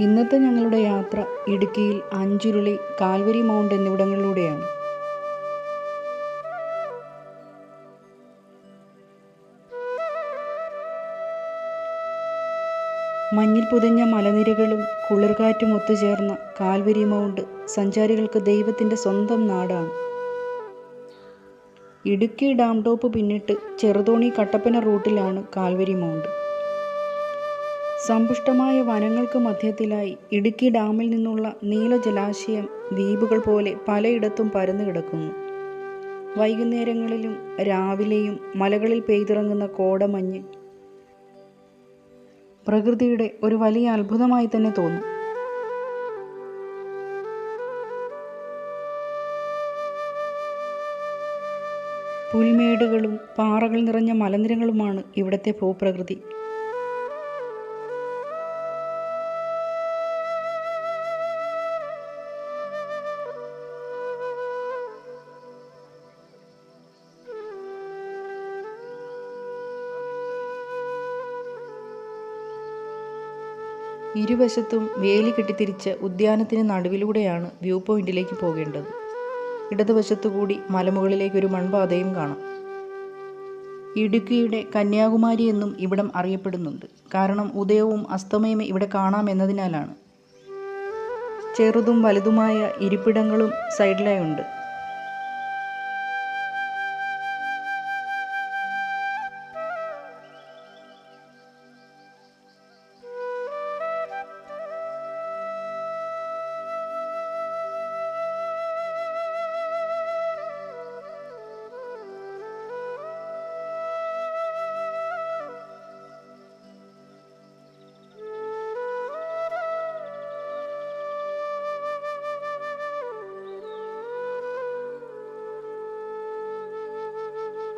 ഇന്നത്തെ ഞങ്ങളുടെ യാത്ര ഇടുക്കിയിൽ അഞ്ചുരുളി, കാൽവരി മൗണ്ട് എന്നിവിടങ്ങളിലൂടെയാണ്. മഞ്ഞിൽ പുതഞ്ഞ മലനിരകളും കുളിർകാറ്റും ഒത്തുചേർന്ന കാൽവരി മൗണ്ട് സഞ്ചാരികൾക്ക് ദൈവത്തിൻ്റെ സ്വന്തം നാടാണ്. ഇടുക്കി ഡാം ടോപ്പ് പിന്നിട്ട് ചെറുതോണി കട്ടപ്പന റൂട്ടിലാണ് കാൽവരി മൗണ്ട്. സമ്പുഷ്ടമായ വനങ്ങൾക്ക് മധ്യത്തിലായി ഇടുക്കി ഡാമിൽ നിന്നുള്ള നീല ജലാശയം ദ്വീപുകൾ പോലെ പലയിടത്തും പരന്നു കിടക്കുന്നു. വൈകുന്നേരങ്ങളിലും രാവിലെയും മലകളിൽ പെയ്തിറങ്ങുന്ന കോടമഞ്ഞ് പ്രകൃതിയുടെ ഒരു വലിയ അത്ഭുതമായി തന്നെ തോന്നും. പുൽമേടുകളും പാറകൾ നിറഞ്ഞ മലനിരകളുമാണ് ഇവിടുത്തെ ഭൂപ്രകൃതി. ഇരുവശത്തും വേലി കെട്ടിത്തിരിച്ച ഉദ്യാനത്തിന് നടുവിലൂടെയാണ് വ്യൂ പോയിന്റിലേക്ക് പോകേണ്ടത്. ഇടതുവശത്തുകൂടി മലമുകളിലേക്ക് ഒരു മൺപാതയും കാണാം. ഇടുക്കിയുടെ കന്യാകുമാരി എന്നും ഇവിടം അറിയപ്പെടുന്നുണ്ട്. കാരണം ഉദയവും അസ്തമയം ഇവിടെ കാണാമെന്നതിനാലാണ്. ചെറുതും വലുതുമായ ഇരിപ്പിടങ്ങളും സൈഡിലായുണ്ട്.